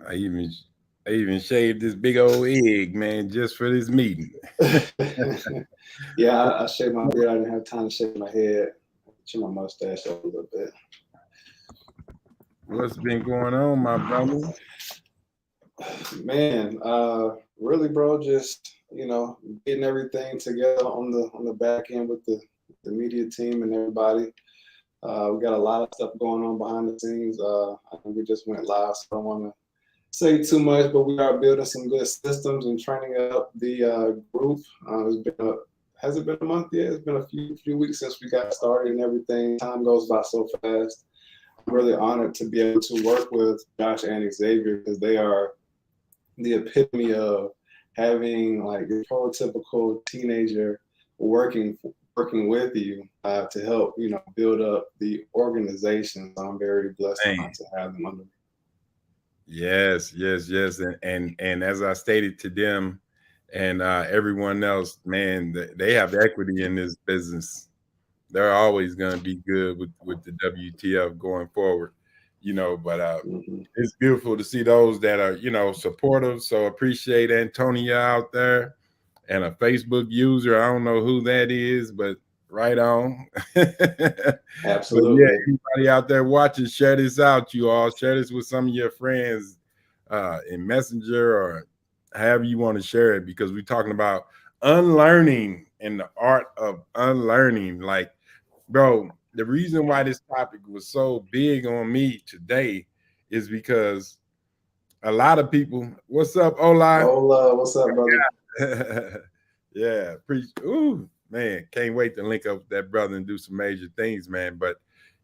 I even I even shaved this big old egg, man, just for this meeting. Yeah, I shaved my beard. I didn't have time to shave my head. Trim my mustache up a little bit. What's been going on, my brother? Man, really, bro, just getting everything together on the back end with the media team and everybody. We got a lot of stuff going on behind the scenes. I think we just went live, so I don't want to say too much, but we are building some good systems and training up the group. Has it been a month yet? It's been a few weeks since we got started and everything. Time goes by so fast. I'm really honored to be able to work with Josh and Xavier because they are the epitome of having like your prototypical teenager working with you to help build up the organization. So I'm very blessed and Man, honored to have them under me. yes, yes, yes, and as I stated to them and everyone else, man, they have equity in this business. They're always going to be good with the WTF going forward, But Mm-hmm. it's beautiful to see those that are supportive. So appreciate Antonia out there and a Facebook user. I don't know who that is, but right on. But yeah, Absolutely. anybody out there watching, share this out, you all. Share this with some of your friends in Messenger or however you want to share it, because we're talking about unlearning and the art of unlearning. Like, bro, the reason why this topic was so big on me today is because a lot of people, what's up, Ola? Ola, what's up, brother? Yeah, ooh, man, can't wait to link up with that brother and do some major things, man. But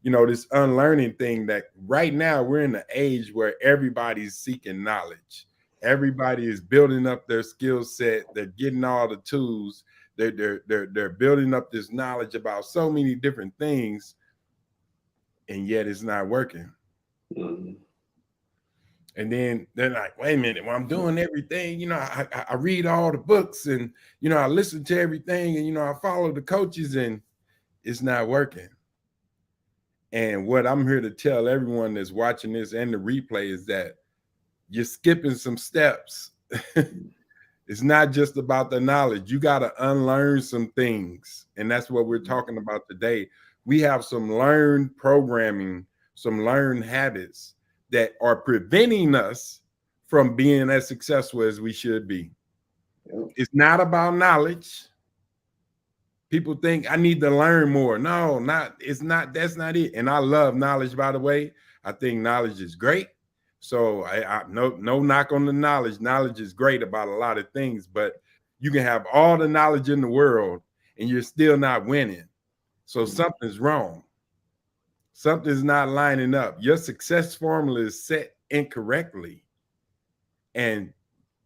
this unlearning thing, that right now we're in the age where everybody's seeking knowledge. Everybody is building up their skill set. They're getting all the tools. They're building up this knowledge about so many different things, and yet it's not working. Mm-hmm. And then they're like, wait a minute, well, I'm doing everything, I read all the books, and I listen to everything, and I follow the coaches, and it's not working. And what I'm here to tell everyone that's watching this and the replay is that you're skipping some steps. It's not just about the knowledge. You got to unlearn some things. And that's what we're talking about today. We have some learned programming, some learned habits that are preventing us from being as successful as we should be. Yep. It's not about knowledge. People think I need to learn more. No, it's not. That's not it. And I love knowledge, by the way. I think knowledge is great. So I no knock on the knowledge. Knowledge is great about a lot of things, but you can have all the knowledge in the world and you're still not winning. So something's wrong. Something's not lining up. Your success formula is set incorrectly. And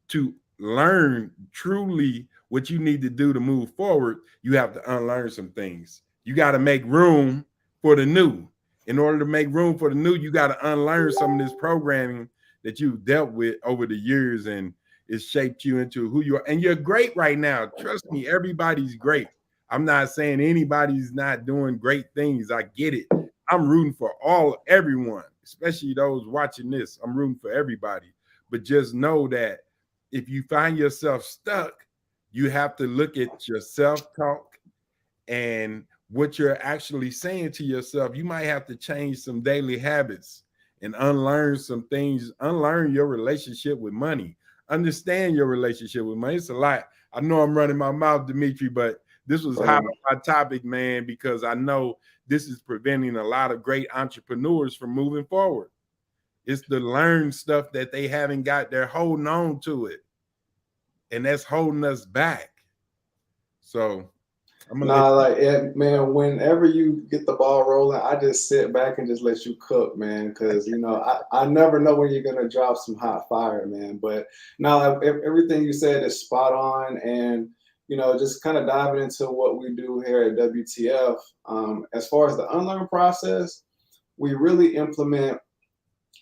to learn truly what you need to do to move forward, you have to unlearn some things. You got to make room for the new. In order to make room for the new, you got to unlearn some of this programming that you've dealt with over the years, and it's shaped you into who you are. And you're great right now. Trust me, everybody's great. I'm not saying anybody's not doing great things. I get it. I'm rooting for everyone, especially those watching this. I'm rooting for everybody. But just know that if you find yourself stuck, you have to look at your self-talk and what you're actually saying to yourself. You might have to change some daily habits and unlearn some things, unlearn your relationship with money, understand your relationship with money. It's a lot. I know I'm running my mouth, Dimitri, but this was hot on my topic, man, because I know this is preventing a lot of great entrepreneurs from moving forward. It's the learned stuff that they haven't got. They're holding on to it, and that's holding us back. So I'm gonna let Nah, like man, whenever you get the ball rolling, I just sit back and just let you cook, man. Because I never know when you're gonna drop some hot fire, man. But no, everything you said is spot on, and just kind of diving into what we do here at WTF. As far as the unlearn process, we really implement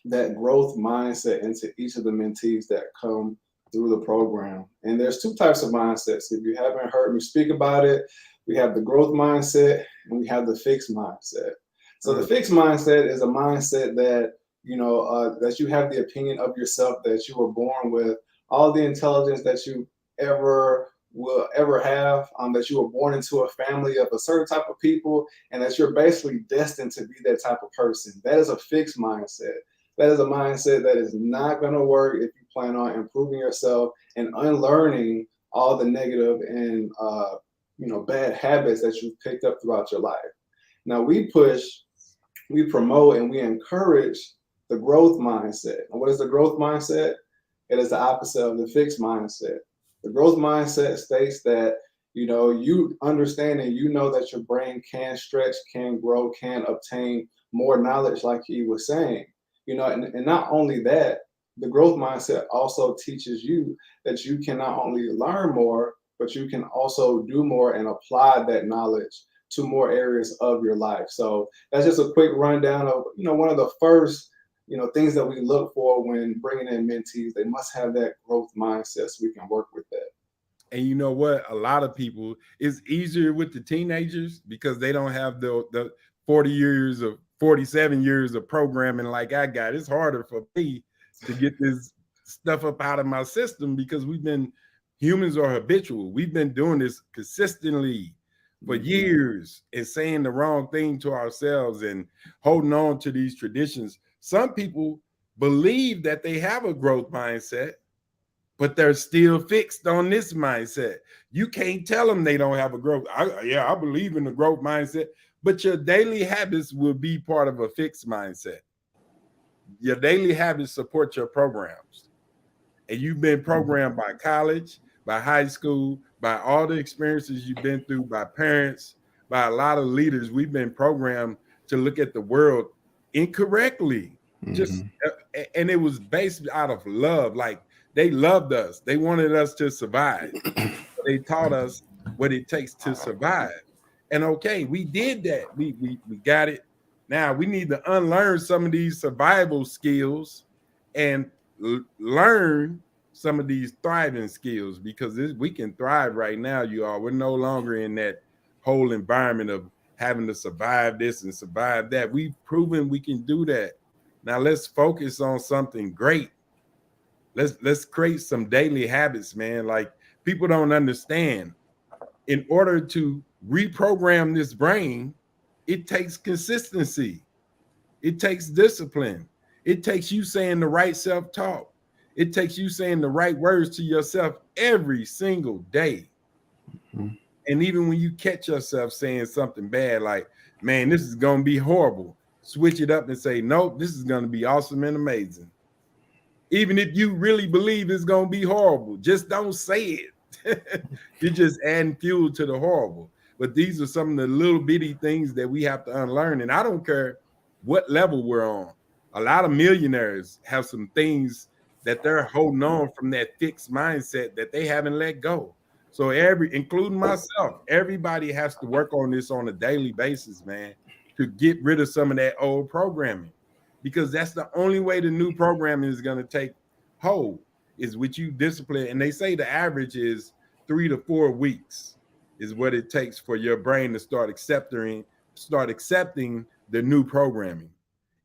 that growth mindset into each of the mentees that come through the program. And there's two types of mindsets. If you haven't heard me speak about it, we have the growth mindset and we have the fixed mindset. So the fixed mindset is a mindset that that you have the opinion of yourself that you were born with, all the intelligence that you ever will ever have, that you were born into a family of a certain type of people, and that you're basically destined to be that type of person. That is a fixed mindset. That is a mindset that is not going to work if you plan on improving yourself and unlearning all the negative and bad habits that you've picked up throughout your life. Now we promote, and we encourage the growth mindset. And what is the growth mindset? It is the opposite of the fixed mindset. The growth mindset states that you understand and you know that your brain can stretch, can grow, can obtain more knowledge, like he was saying. And not only that, the growth mindset also teaches you that you can not only learn more, but you can also do more and apply that knowledge to more areas of your life. So that's just a quick rundown of, one of the first, things that we look for when bringing in mentees. They must have that growth mindset so we can work with that. And you know what? A lot of people, it's easier with the teenagers because they don't have the 47 years of programming like I got. It's harder for me to get this stuff up out of my system because humans are habitual. We've been doing this consistently for years and saying the wrong thing to ourselves and holding on to these traditions. Some people believe that they have a growth mindset, but they're still fixed on this mindset. You can't tell them they don't have a growth. I believe in the growth mindset, but your daily habits will be part of a fixed mindset. Your daily habits support your programs. And you've been programmed by college, by high school, by all the experiences you've been through, by parents, by a lot of leaders. We've been programmed to look at the world incorrectly. And it was based out of love. Like, they loved us. They wanted us to survive. They taught us what it takes to survive. And okay, we did that. We got it. Now we need to unlearn some of these survival skills and learn some of these thriving skills, because we can thrive right now, you all. We're no longer in that whole environment of having to survive this and survive that. We've proven we can do that. Now let's focus on something great. Let's create some daily habits, man. Like, people don't understand. In order to reprogram this brain, it takes consistency. It takes discipline. It takes you saying the right self-talk. It takes you saying the right words to yourself every single day. And even when you catch yourself saying something bad, like, man, this is going to be horrible, switch it up and say, nope, this is going to be awesome and amazing. Even if you really believe it's going to be horrible, just don't say it. You're just adding fuel to the horrible. But these are some of the little bitty things that we have to unlearn. And I don't care what level we're on. A lot of millionaires have some things that they're holding on from that fixed mindset that they haven't let go. So including myself, everybody has to work on this on a daily basis, man, to get rid of some of that old programming. Because that's the only way the new programming is going to take hold, is with you discipline. And they say the average is 3 to 4 weeks is what it takes for your brain to start accepting the new programming.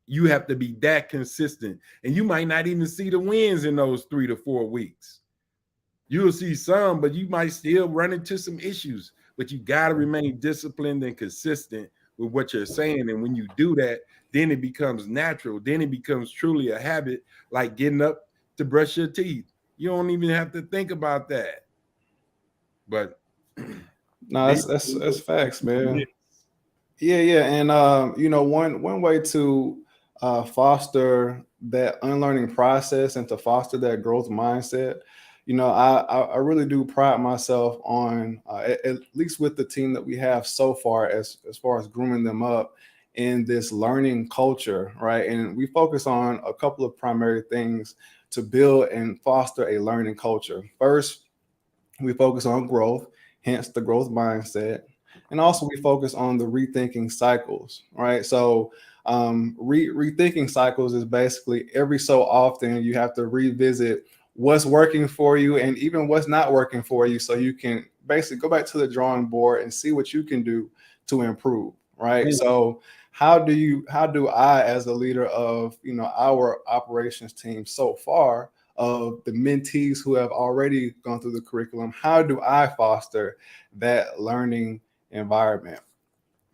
You have to be that consistent, and you might not even see the wins in those 3 to 4 weeks. You'll see some, but you might still run into some issues. But you got to remain disciplined and consistent with what you're saying. And when you do that, then it becomes natural. Then it becomes truly a habit, like getting up to brush your teeth. You don't even have to think about that. But no, that's facts, man. Yeah. And one way to foster that unlearning process and to foster that growth mindset, I really do pride myself on, at least with the team that we have so far, as far as grooming them up in this learning culture, right? And we focus on a couple of primary things to build and foster a learning culture. First, we focus on growth, hence the growth mindset. And also we focus on the rethinking cycles, right? So rethinking cycles is basically every so often you have to revisit what's working for you and even what's not working for you, so you can basically go back to the drawing board and see what you can do to improve, right? So how do I, as a leader of, you know, our operations team so far, of the mentees who have already gone through the curriculum, how do I foster that learning environment?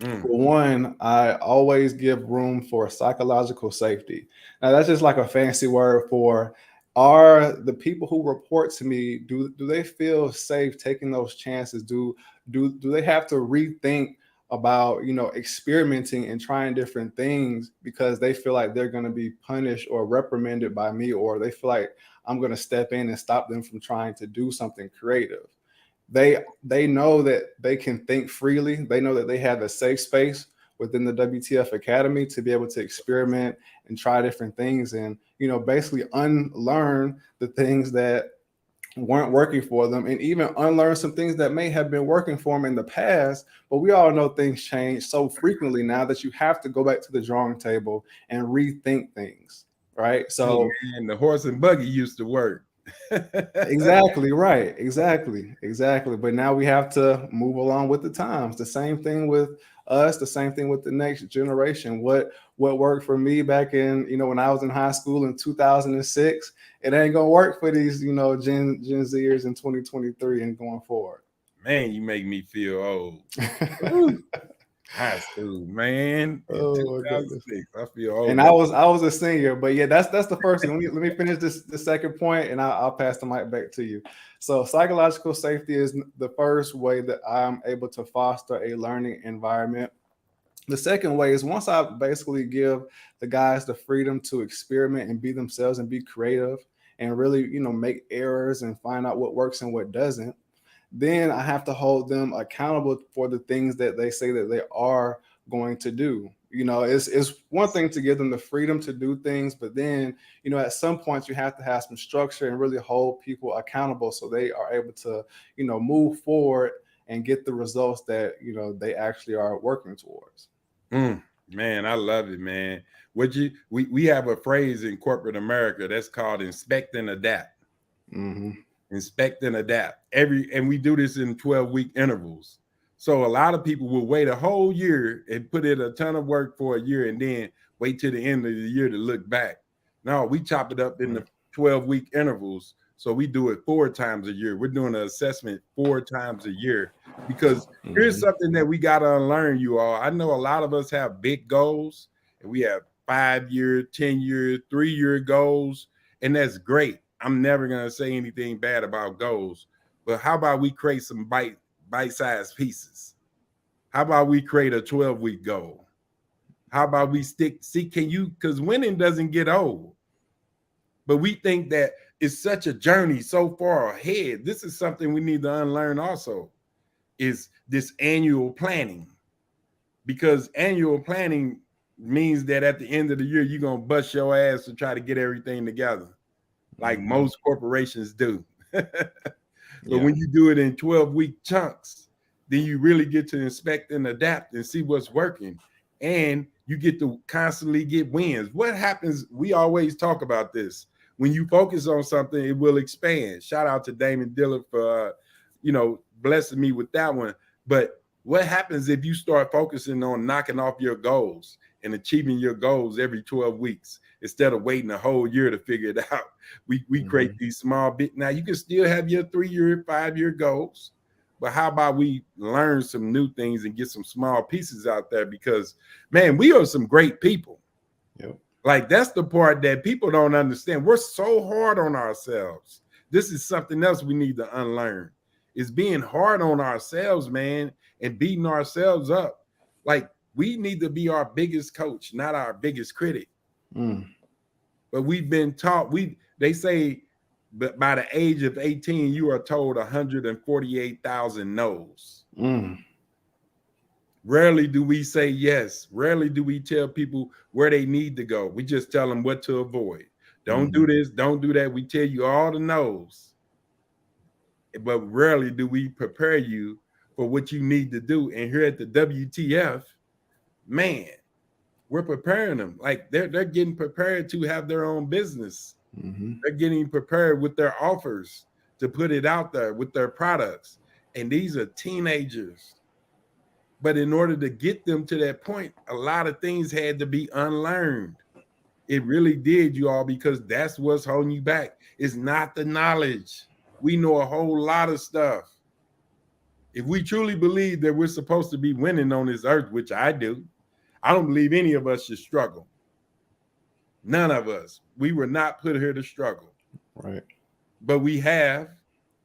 Mm. For one, I always give room for psychological safety. Now, that's just like a fancy word for, are the people who report to me, do they feel safe taking those chances? Do they have to rethink about, you know, experimenting and trying different things because they feel like they're going to be punished or reprimanded by me, or they feel like I'm going to step in and stop them from trying to do something creative? They know that they can think freely. They know that they have a safe space within the WTF Academy to be able to experiment and try different things, and, you know, basically unlearn the things that weren't working for them, and even unlearn some things that may have been working for them in the past. But we all know things change so frequently now that you have to go back to the drawing table and rethink things, right? Hey So man, the horse and buggy used to work. exactly right. Exactly. But now we have to move along with the times. The same thing with us, the same thing with the next generation. What worked for me back in, you know, when I was in high school in 2006, it ain't gonna work for these, you know, Gen Zers in 2023 and going forward. Man, you make me feel old. Woo. High school, man. In Oh my goodness. 2006. I feel And old. I was a senior, but yeah, that's the first thing. Let me finish the second point, and I'll pass the mic back to you. So psychological safety is the first way that I'm able to foster a learning environment. The second way is, once I basically give the guys the freedom to experiment and be themselves and be creative and really, you know, make errors and find out what works and what doesn't, then I have to hold them accountable for the things that they say that they are going to do. You know, it's one thing to give them the freedom to do things, but then, you know, at some point you have to have some structure and really hold people accountable so they are able to, you know, move forward and get the results that, you know, they actually are working towards. Man, I love it, man. We have a phrase in corporate America that's called inspect and adapt. Mm-hmm. Inspect and adapt. And we do this in 12-week intervals. So a lot of people will wait a whole year and put in a ton of work for a year and then wait till the end of the year to look back. No, we chop it up in the 12-week intervals. So we do it 4 times a year. We're doing an assessment 4 times a year because here's Mm-hmm. something that we got to unlearn, you all. I know a lot of us have big goals, and we have 5-year, 10-year, 3-year goals, and that's great. I'm never going to say anything bad about goals, but how about we create some bite-sized pieces? How about we create a 12-week goal? How about we can you, because winning doesn't get old, but we think that it's such a journey so far ahead. This is something we need to unlearn also, is this annual planning, because annual planning means that at the end of the year, you're going to bust your ass to try to get everything together like Mm-hmm. most corporations do. But Yeah. when you do it in 12-week chunks, then you really get to inspect and adapt and see what's working. And you get to constantly get wins. What happens? We always talk about this. When you focus on something, it will expand. Shout out to Damon Dillard for, blessing me with that one. But what happens if you start focusing on knocking off your goals and achieving your goals every 12 weeks instead of waiting a whole year to figure it out? We create Mm-hmm. these small bit. Now you can still have your 3-year, 5-year goals, but how about we learn some new things and get some small pieces out there? Because man, we are some great people. Yep. Like that's the part that people don't understand. We're so hard on ourselves. This is something else we need to unlearn. Is being hard on ourselves, man, and beating ourselves up. Like we need to be our biggest coach, not our biggest critic. Mm. But we've been taught, they say that by the age of 18, you are told 148,000 no's. Mm. Rarely do we say yes. Rarely do we tell people where they need to go. We just tell them what to avoid. Don't do Mm-hmm. this, don't do that. We tell you all the no's, but rarely do we prepare you for what you need to do. And here at the WTF, man, we're preparing them. Like they're getting prepared to have their own business. Mm-hmm. They're getting prepared with their offers to put it out there with their products. And these are teenagers. But in order to get them to that point, a lot of things had to be unlearned. It really did, you all, because that's what's holding you back. It's not the knowledge. We know a whole lot of stuff. If we truly believe that we're supposed to be winning on this earth, which I do, I don't believe any of us should struggle. None of us. We were not put here to struggle. Right. But we have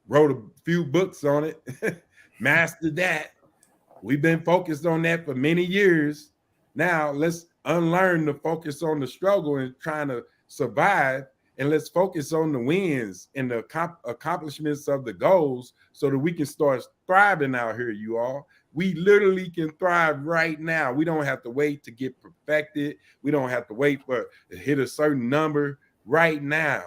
wrote a few books on it, mastered that. We've been focused on that for many years. Now let's unlearn the focus on the struggle and trying to survive, and let's focus on the wins and the accomplishments of the goals so that we can start thriving out here, you all. We literally can thrive right now. We don't have to wait to get perfected. We don't have to wait for to hit a certain number. Right now,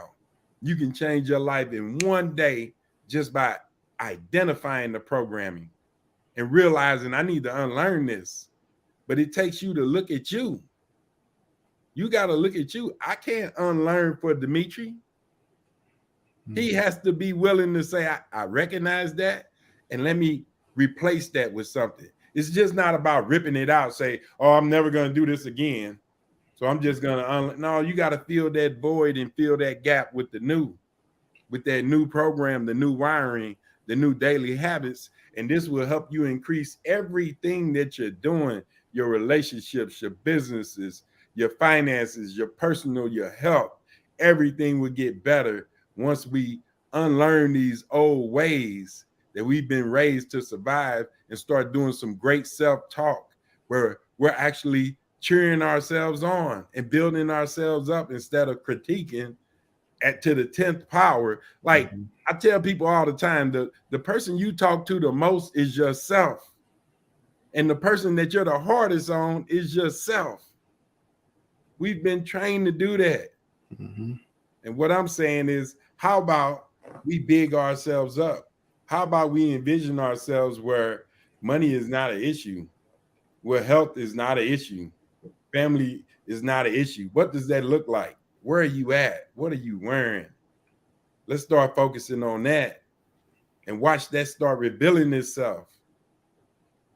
you can change your life in one day just by identifying the programming and realizing I need to unlearn this. But it takes you to look at you. You got to look at you. I can't unlearn for Dimitri. He has to be willing to say, I recognize that, and let me replace that with something. It's just not about ripping it out, say, oh, I'm never going to do this again, so I'm just going to no, you got to fill that void and fill that gap with that new program, the new wiring, the new daily habits. And this will help you increase everything that you're doing, your relationships, your businesses, your finances, your personal, your health. Everything will get better once we unlearn these old ways that we've been raised to survive and start doing some great self-talk where we're actually cheering ourselves on and building ourselves up instead of critiquing to the 10th power. Like I tell people all the time, the person you talk to the most is yourself. And the person that you're the hardest on is yourself. We've been trained to do that. And what I'm saying is, how about we big ourselves up? How about we envision ourselves where money is not an issue, where health is not an issue, family is not an issue? What does that look like? Where are you at? What are you wearing? Let's start focusing on that and watch that start revealing itself.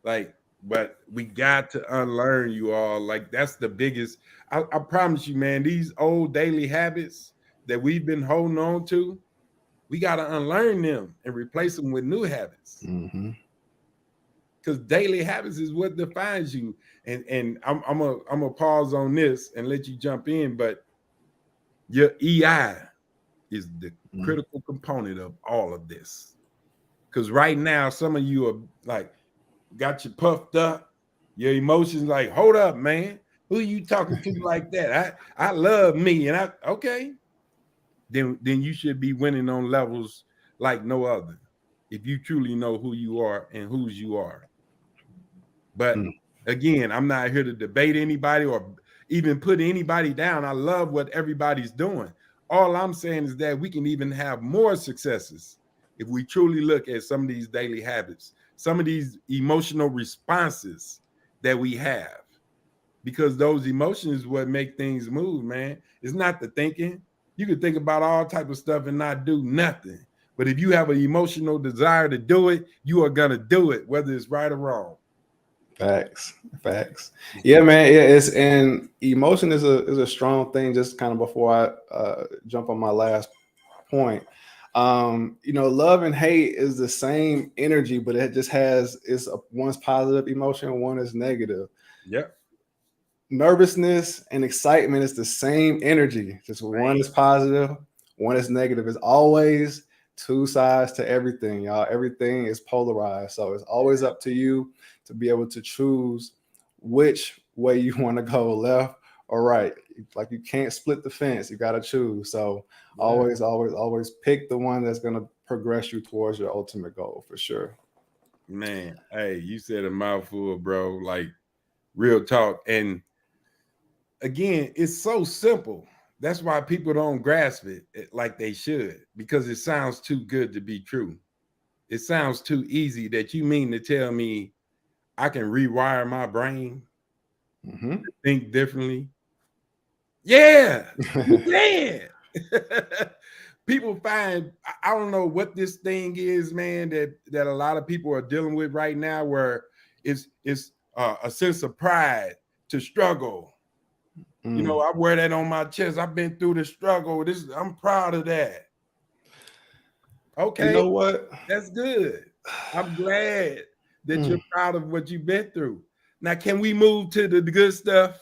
Like, but we got to unlearn, you all. Like, that's the biggest. I promise you, man, these old daily habits that we've been holding on to, we got to unlearn them and replace them with new habits. Because daily habits is what defines you. And I'm gonna pause on this and let you jump in, but your EI is the critical component of all of this. Because right now, some of you are like, got you puffed up, your emotions like, hold up, man. Who are you talking to like that? I love me. And okay. Then you should be winning on levels like no other. If you truly know who you are and whose you are. But again, I'm not here to debate anybody or even put anybody down. I love what everybody's doing. All I'm saying is that we can even have more successes if we truly look at some of these daily habits, some of these emotional responses that we have, because those emotions what make things move, man. It's not the thinking. You can think about all type of stuff and not do nothing. But if you have an emotional desire to do it, you are going to do it, whether it's right or wrong. Facts. Yeah, man. Yeah, and emotion is a strong thing. Just kind of before I jump on my last point, love and hate is the same energy, but it just one's positive emotion, one is negative. Yep. Nervousness and excitement is the same energy. Just one is positive, one is negative. It's always two sides to everything, y'all. Everything is polarized. So it's always up to you to be able to choose which way you want to go, left or right. Like, you can't split the fence. You got to choose. So always pick the one that's going to progress you towards your ultimate goal, for sure. Man, hey, you said a mouthful, bro. Like, real talk. And again, it's so simple. That's why people don't grasp it like they should, because it sounds too good to be true. It sounds too easy that you mean to tell me I can rewire my brain, think differently. Yeah, you can. People find, I don't know what this thing is, man, that a lot of people are dealing with right now, where It's a sense of pride to struggle. You know, I wear that on my chest. I've been through the struggle. I'm proud of that. Okay, you know what? that's good. I'm glad that you're proud of what you've been through. Now, can we move to the good stuff?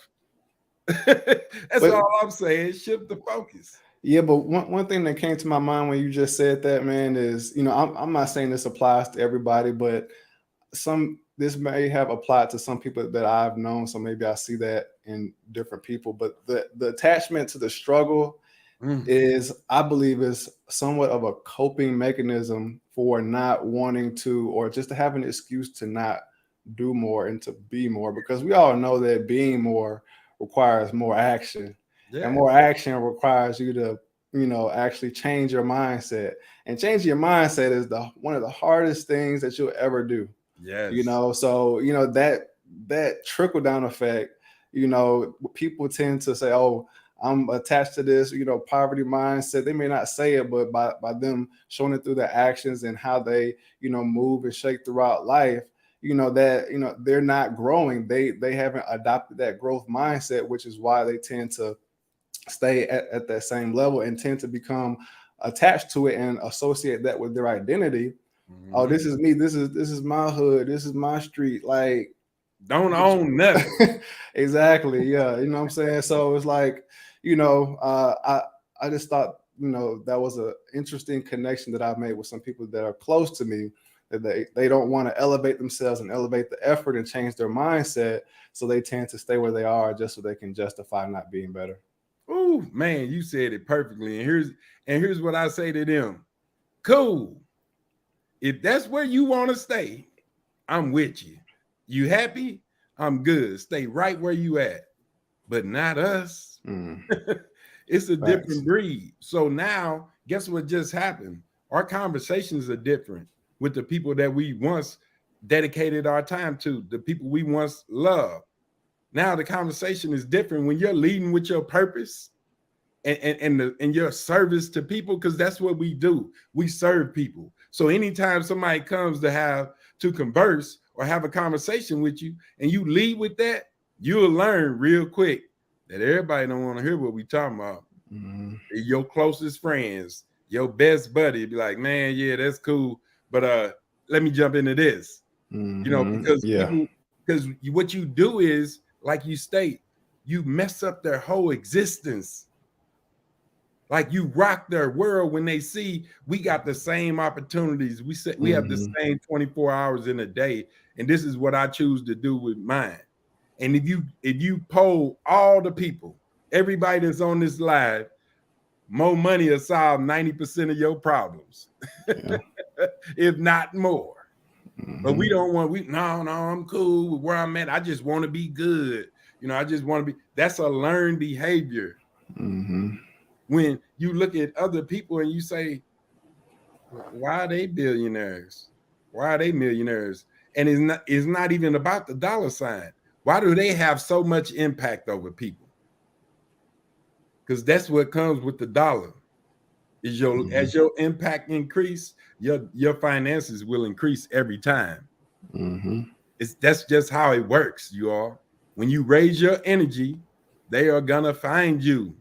That's all I'm saying. Shift the focus. Yeah, but one thing that came to my mind when you just said that, man, is, you know, I'm not saying this applies to everybody, but this may have applied to some people that I've known. So maybe I see that in different people. But the attachment to the struggle I believe is somewhat of a coping mechanism for not wanting to, or just to have an excuse to not do more and to be more, because we all know that being more requires more action. Yeah. And more action requires you to, you know, actually change your mindset. And changing your mindset is one of the hardest things that you'll ever do. Yes. You know, so, you know, that trickle down effect, you know, people tend to say, oh, I'm attached to this, you know, poverty mindset. They may not say it, but by them showing it through their actions and how they, you know, move and shake throughout life, you know, that, you know, they're not growing. They haven't adopted that growth mindset, which is why they tend to stay at that same level and tend to become attached to it and associate that with their identity. Oh, this is me. This is my hood. This is my street. Like, don't own nothing. Exactly. Yeah. You know what I'm saying? So it's like, you know, I just thought, you know, that was an interesting connection that I've made with some people that are close to me, that they don't want to elevate themselves and elevate the effort and change their mindset. So they tend to stay where they are just so they can justify not being better. Oh man, you said it perfectly. And here's what I say to them. Cool. If that's where you want to stay, I'm with you. You happy? I'm good. Stay right where you at. But not us. It's a different breed. So now, guess what just happened? Our conversations are different with the people that we once dedicated our time to, the people we once loved. Now the conversation is different when you're leading with your purpose and your service to people, because that's what we do. We serve people. So anytime somebody comes to converse or have a conversation with you and you lead with that, you'll learn real quick that everybody don't want to hear what we talking about. Your closest friends, your best buddy be like, man, yeah, that's cool, but let me jump into this. You know, because what you do is, like you state, you mess up their whole existence. Like you rock their world when they see we got the same opportunities. We have the same 24 hours in a day, and this is what I choose to do with mine. And if you poll all the people, everybody that's on this live, more money will solve 90% of your problems, if not more. But we don't want, no, I'm cool with where I'm at. I just want to be good. You know, I just want to be, that's a learned behavior. When you look at other people and you say, why are they billionaires? Why are they millionaires? And it's not even about the dollar sign. Why do they have so much impact over people? Because that's what comes with the dollar. Is as your impact increase, your finances will increase every time. That's just how it works, you all. When you raise your energy, they are gonna find you.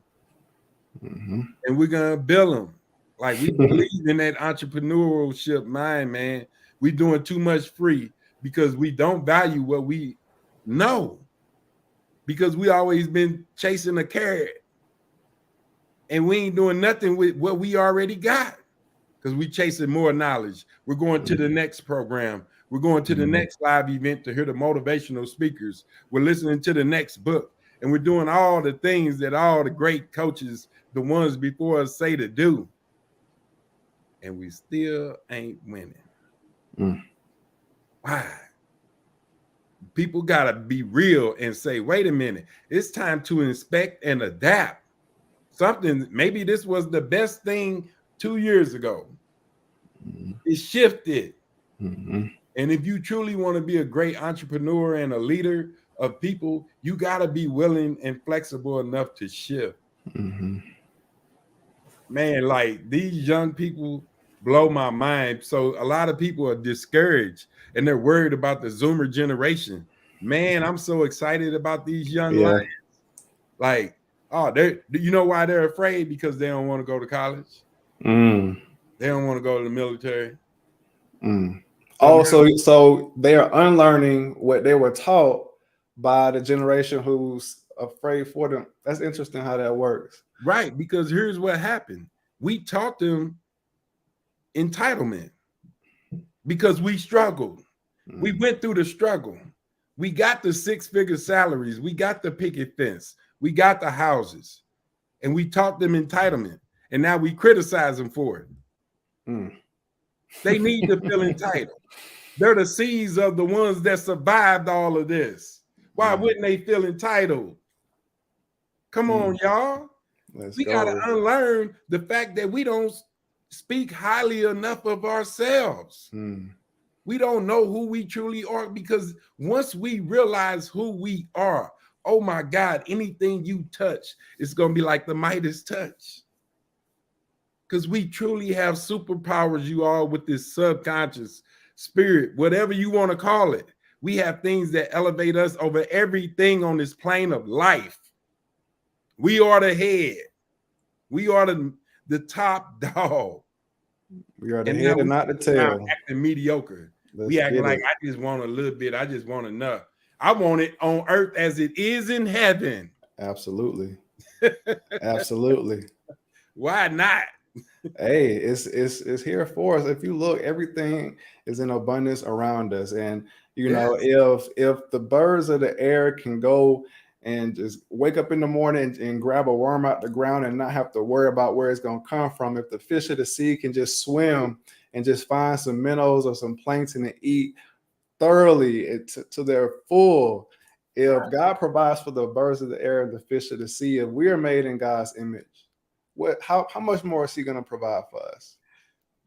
And we're gonna build them. Like, we believe in that entrepreneurship mind, man. We're doing too much free because we don't value what we know, because we always been chasing a carrot and we ain't doing nothing with what we already got, because we chasing more knowledge. We're going to the next program. We're going to the next live event to hear the motivational speakers. We're listening to the next book, and we're doing all the things that all the great coaches, the ones before us, say to do. And we still ain't winning. Why? People got to be real and say, wait a minute, it's time to inspect and adapt. Something, maybe this was the best thing 2 years ago. It shifted. And if you truly want to be a great entrepreneur and a leader of people, you got to be willing and flexible enough to shift. Man, like these young people, blow my mind. So a lot of people are discouraged and they're worried about the Zoomer generation. Man, I'm so excited about these young Yeah. lions. Like, oh, they, you know why they're afraid? Because they don't want to go to college. Mm. They don't want to go to the military. Mm. So now, So they are unlearning what they were taught by the generation who's afraid for them. That's interesting how that works. right, because here's what happened. We taught them entitlement because we struggled. We went through the struggle. We got the 6-figure salaries. We got the picket fence. We got the houses. And we taught them entitlement. And now we criticize them for it. Mm. They need to feel entitled. They're the seeds of the ones that survived all of this. Why wouldn't they feel entitled? Come on, y'all. We got to unlearn the fact that we don't speak highly enough of ourselves. We don't know who we truly are, because once we realize who we are, oh my God, anything you touch is going to be like the Midas touch. Because we truly have superpowers, you all, with this subconscious spirit, whatever you want to call it. We have things that elevate us over everything on this plane of life. We are the head. We are the top dog. We are the head and not the tail. Acting mediocre. We acting like I just want a little bit. I just want enough. I want it on earth as it is in heaven. Absolutely. Absolutely. Why not? Hey, it's here for us. If you look, everything is in abundance around us. And you know, if the birds of the air can go and just wake up in the morning and grab a worm out the ground and not have to worry about where it's going to come from, if the fish of the sea can just swim and just find some minnows or some plankton and eat thoroughly to their full, if God provides for the birds of the air and the fish of the sea, if we are made in God's image, how much more is he going to provide for us?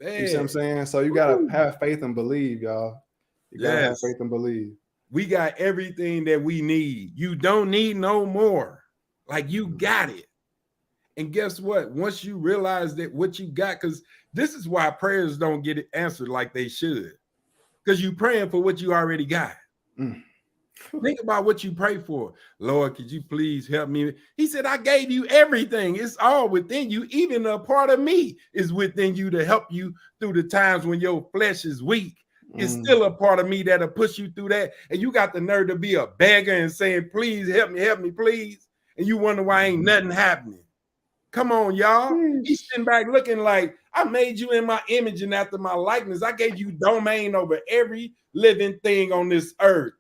Man. You see what I'm saying? So you got to have faith and believe, y'all. You got to have faith and believe. We got everything that we need. You don't need no more. Like, you got it. And guess what? Once you realize that what you got, because this is why prayers don't get answered like they should, because you're praying for what you already got. Think about what you pray for. Lord, could you please help me? He said, I gave you everything. It's all within you. Even a part of me is within you to help you through the times when your flesh is weak. It's still a part of me that'll push you through that. And you got the nerve to be a beggar and saying, please help me, please. And you wonder why ain't nothing happening. Come on, y'all. He's sitting back looking like, I made you in my image and after my likeness. I gave you domain over every living thing on this earth.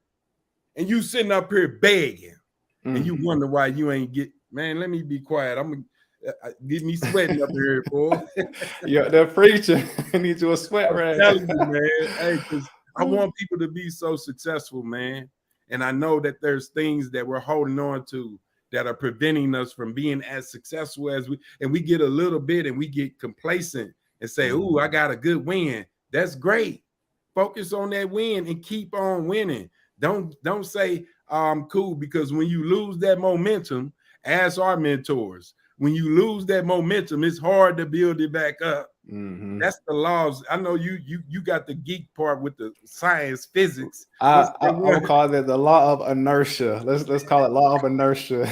And you sitting up here begging. And you wonder why you ain't get, man, let me be quiet. I'm going to get me sweating up here, boy. Yeah, they're preaching. I need you a sweat rag. I'm telling you, man. Hey, because I want people to be so successful, man. And I know that there's things that we're holding on to that are preventing us from being as successful as we get a little bit and we get complacent and say, ooh, I got a good win. That's great. Focus on that win and keep on winning. Don't say I'm cool, because when you lose that momentum, as our mentors, when you lose that momentum, it's hard to build it back up. That's the laws. I know you got the geek part with the science, physics. I would call it the law of inertia. Let's call it law of inertia.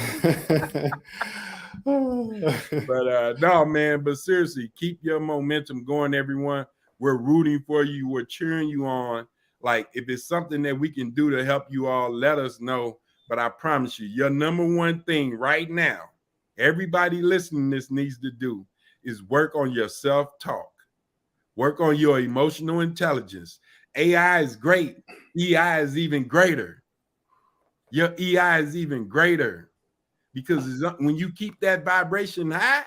But no, man, but seriously, keep your momentum going, everyone. We're rooting for you. We're cheering you on. Like, if it's something that we can do to help you all, let us know. But I promise you, your number one thing right now, everybody listening to this needs to do, is work on your self-talk. Work on your emotional intelligence. AI is great. EI is even greater. Your EI is even greater, because when you keep that vibration high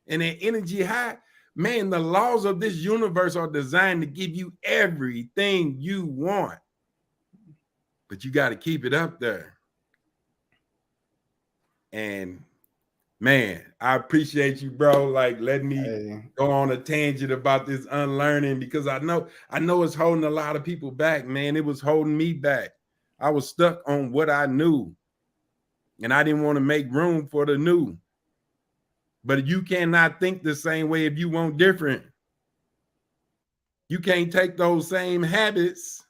and that energy high, man, the laws of this universe are designed to give you everything you want. But you got to keep it up there. And man, I appreciate you, bro. Like, let me go on a tangent about this unlearning, because I know it's holding a lot of people back, man. It was holding me back. I was stuck on what I knew, and I didn't want to make room for the new. But you cannot think the same way if you want different. You can't take those same habits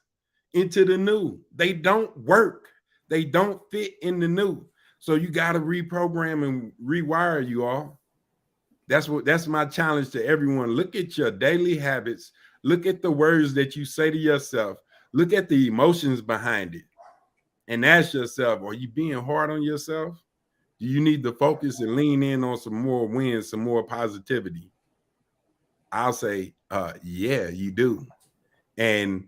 into the new. They don't work. They don't fit in the new. So you got to reprogram and rewire, you all. That's my challenge to everyone. Look at your daily habits. Look at the words that you say to yourself. Look at the emotions behind it. And ask yourself, are you being hard on yourself? Do you need to focus and lean in on some more wins, some more positivity? I'll say, yeah, you do. And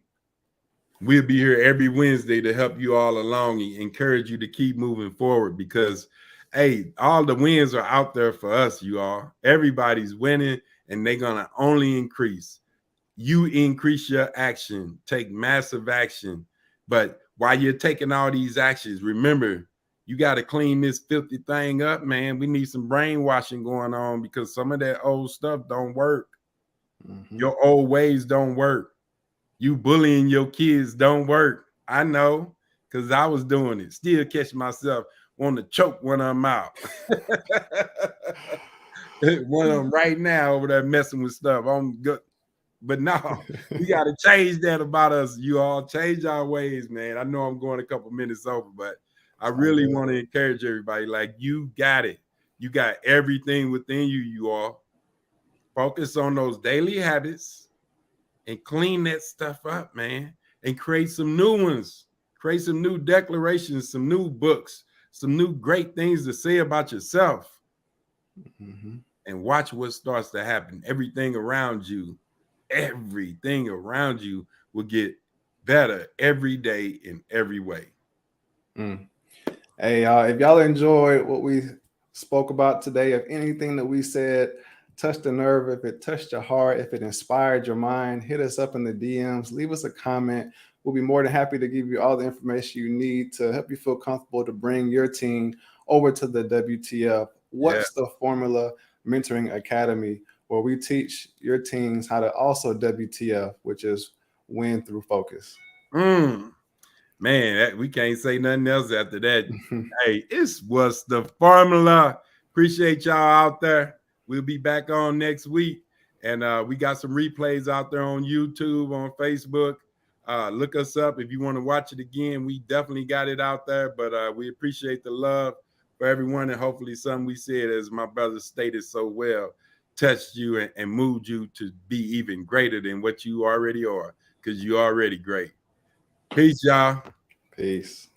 we'll be here every Wednesday to help you all along and encourage you to keep moving forward because, hey, all the wins are out there for us, you all. Everybody's winning and they're going to only increase. You increase your action, take massive action. But while you're taking all these actions, remember, you got to clean this filthy thing up, man. We need some brainwashing going on because some of that old stuff don't work. Mm-hmm. Your old ways don't work. You bullying your kids don't work. I know, because I was doing it. Still catch myself wanting to choke one of them out. One of them right now over there messing with stuff. I'm good. But no, we got to change that about us. You all change our ways, man. I know I'm going a couple minutes over, but I really want to encourage everybody. Like, you got it. You got everything within you, you all. Focus on those daily habits and clean that stuff up, man, and create some new ones. Create some new declarations, some new books, some new great things to say about yourself. Mm-hmm. And watch what starts to happen. Everything around you will get better every day in every way. Hey, if y'all enjoyed what we spoke about today, if anything that we said touched a nerve, if it touched your heart, if it inspired your mind, hit us up in the DMs, leave us a comment. We'll be more than happy to give you all the information you need to help you feel comfortable to bring your team over to the WTF What's the Formula Mentoring Academy, where we teach your teams how to also WTF, which is win through focus. Man, we can't say nothing else after that. Hey, it's What's the Formula. Appreciate y'all out there. We'll be back on next week. And we got some replays out there on YouTube, on Facebook. Look us up if you want to watch it again. We definitely got it out there, but we appreciate the love for everyone. And hopefully something we said, as my brother stated so well, touched you and moved you to be even greater than what you already are, because you're already great. Peace, y'all. Peace.